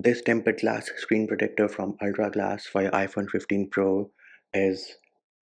This tempered glass screen protector from UltraGlass for your iPhone 15 Pro is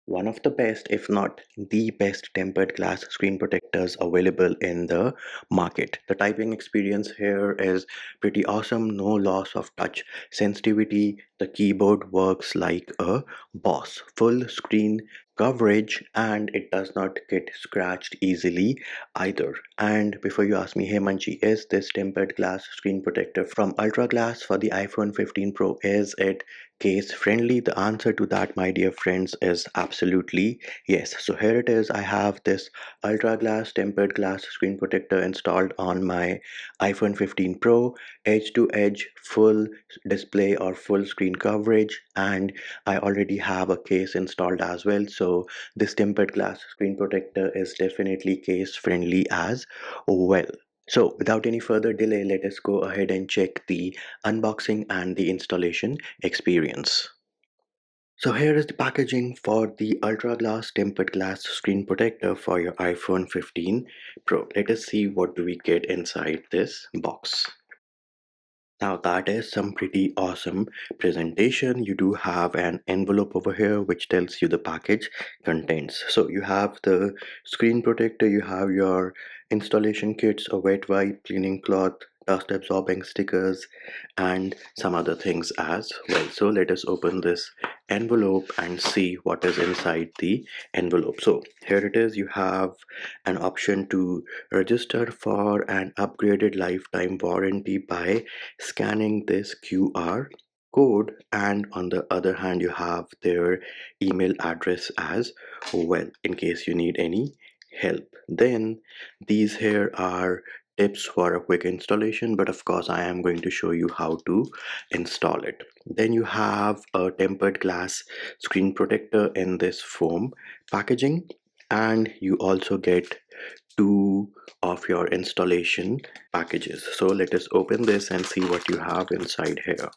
one of the best, if not the best, tempered glass screen protectors available in the market. The typing experience here is pretty awesome, no loss of touch sensitivity. The keyboard works like a boss, full screen coverage, and it does not get scratched easily either. And before you ask me, hey Manchi, is this tempered glass screen protector from UltraGlass for the iPhone 15 Pro, is it case friendly? The answer to that, my dear friends, is absolutely yes. So here it is. I have this UltraGlass tempered glass screen protector installed on my iPhone 15 Pro, edge to edge, full display or full screen coverage, and I already have a case installed as well. So this tempered glass screen protector is definitely case friendly as well. So without any further delay, let us go ahead and check the unboxing and the installation experience. So here is the packaging for the Ultra Glass tempered glass screen protector for your iPhone 15 Pro. Let us see what do we get inside this box. Now that is some pretty awesome presentation. You do have an envelope over here which tells you the package contents. So you have the screen protector, you have your installation kits, a wet wipe, cleaning cloth, dust absorbing stickers, and some other things as well. So let us open this envelope and see what is inside the envelope. So here it is. You have an option to register for an upgraded lifetime warranty by scanning this QR code, and on the other hand you have their email address as well in case you need any help. Then these here are tips for a quick installation, but of course I am going to show you how to install it. Then you have a tempered glass screen protector in this foam packaging, and you also get two of your installation packages. So let us open this and see what you have inside here.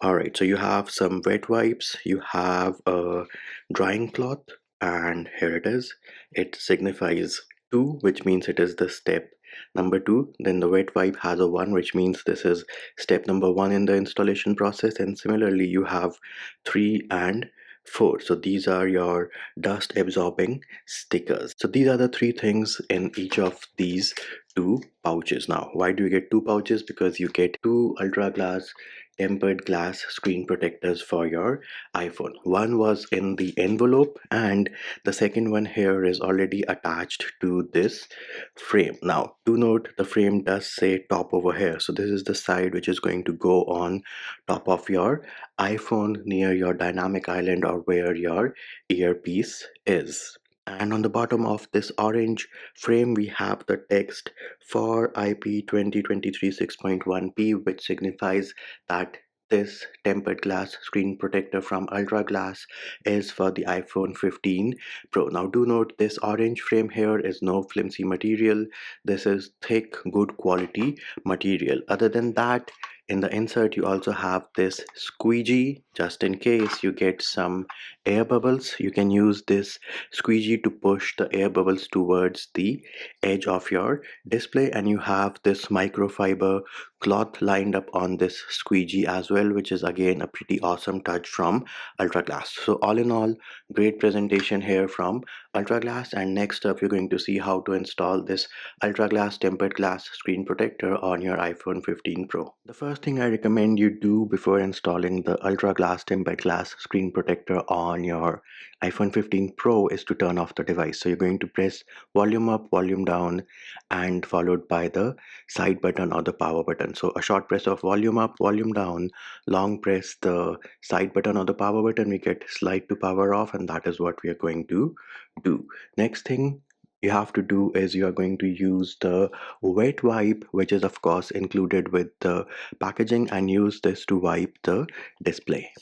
All right, so you have some wet wipes, you have a drying cloth, and here it is. It signifies 2, which means it is the step number 2. Then the wet wipe has a 1, which means this is step number 1 in the installation process. And similarly, you have 3 and 4. So these are your dust absorbing stickers. So these are the 3 things in each of these 2 pouches. Now, why do you get 2 pouches? Because you get 2 ultra glass tempered glass screen protectors for your iPhone. One was in the envelope, and the second one here is already attached to this frame. Now, do note the frame does say top over here. So this is the side which is going to go on top of your iPhone near your dynamic island or where your earpiece is. And on the bottom of this orange frame, we have the text for IP 2023 6.1p, which signifies that this tempered glass screen protector from UltraGlass is for the iPhone 15 Pro. Now do note this orange frame here is no flimsy material. This is thick, good quality material. Other than that, in the insert you also have this squeegee just in case you get some air bubbles. You can use this squeegee to push the air bubbles towards the edge of your display, and you have this microfiber cloth lined up on this squeegee as well, which is again a pretty awesome touch from UltraGlass. So all in all, great presentation here from UltraGlass. And next up, you're going to see how to install this UltraGlass tempered glass screen protector on your iPhone 15 Pro. The first thing I recommend you do before installing the UltraGlass tempered glass screen protector on your iPhone 15 Pro is to turn off the device. So you're going to press volume up, volume down, and followed by the side button or the power button. So a short press of volume up, volume down, long press the side button or the power button, we get slide to power off, and that is what we are going to do. Next thing you have to do is you are going to use the wet wipe, which is of course included with the packaging, and use this to wipe the display.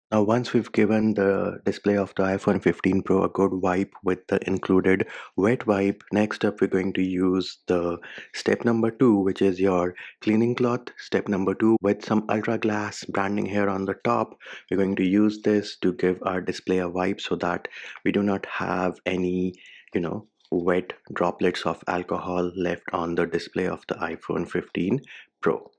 Now, once we've given the display of the iPhone 15 Pro a good wipe with the included wet wipe, next up we're going to use the step number 2, which is your cleaning cloth. Step number 2, with some Ultra Glass branding here on the top, we're going to use this to give our display a wipe so that we do not have any, wet droplets of alcohol left on the display of the iPhone 15 Pro.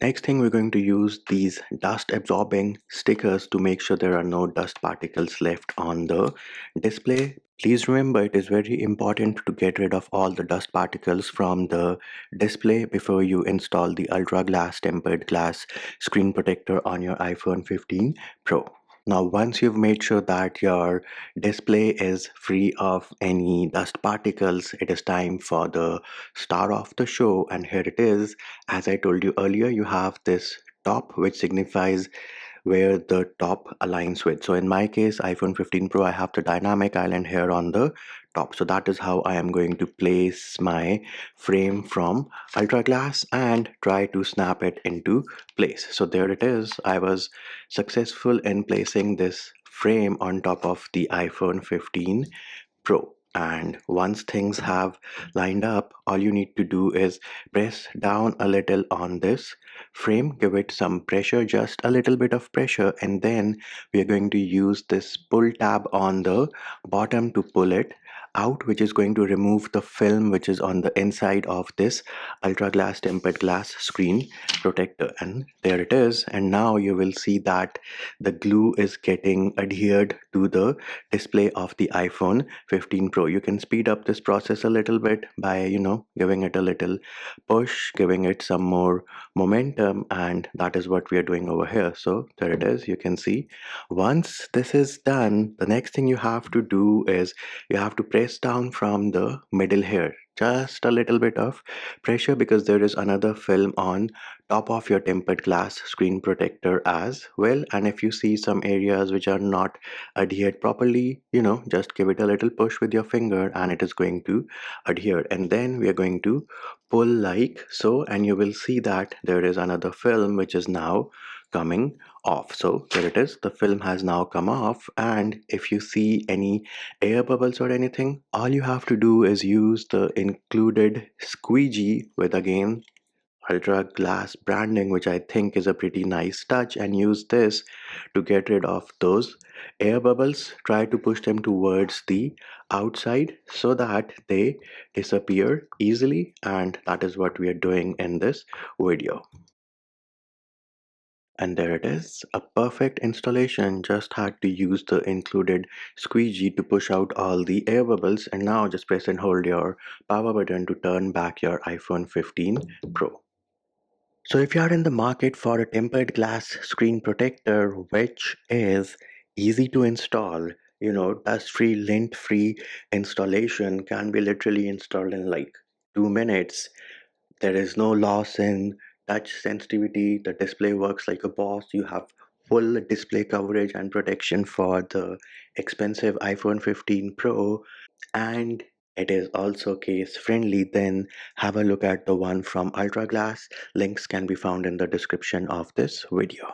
Next thing, we're going to use these dust absorbing stickers to make sure there are no dust particles left on the display. Please remember, it is very important to get rid of all the dust particles from the display before you install the Ultra Glass tempered glass screen protector on your iPhone 15 Pro. Now, once you've made sure that your display is free of any dust particles, it is time for the star of the show. And here it is. As I told you earlier, you have this top which signifies where the top aligns with. So in my case, iPhone 15 Pro, I have the dynamic island here on the top. So that is how I am going to place my frame from Ultra Glass and try to snap it into place. So there it is. I was successful in placing this frame on top of the iPhone 15 Pro. And once things have lined up, all you need to do is press down a little on this frame, give it some pressure, just a little bit of pressure, and then we are going to use this pull tab on the bottom to pull it out, which is going to remove the film which is on the inside of this ultra glass tempered glass screen protector. And there it is. And now you will see that the glue is getting adhered to the display of the iPhone 15 Pro. You can speed up this process a little bit by, giving it a little push, giving it some more momentum, and that is what we are doing over here. So there it is. You can see once this is done, the next thing you have to do is you have to press down from the middle here, just a little bit of pressure, because there is another film on top of your tempered glass screen protector as well. And if you see some areas which are not adhered properly, just give it a little push with your finger and it is going to adhere. And then we are going to pull like so, and you will see that there is another film which is now coming off. So there it is, the film has now come off. And if you see any air bubbles or anything, all you have to do is use the included squeegee with, again, Ultra Glass branding, which I think is a pretty nice touch, and use this to get rid of those air bubbles. Try to push them towards the outside so that they disappear easily, and that is what we are doing in this video. And there it is, a perfect installation. Just had to use the included squeegee to push out all the air bubbles, and now just press and hold your power button to turn back your iPhone 15 Pro. So if you are in the market for a tempered glass screen protector which is easy to install, dust-free, lint-free installation, can be literally installed in like 2 minutes. There is no loss in touch sensitivity. The display works like a boss. You have full display coverage and protection for the expensive iPhone 15 Pro, and it is also case friendly. Then have a look at the one from UltraGlass. Links can be found in the description of this video.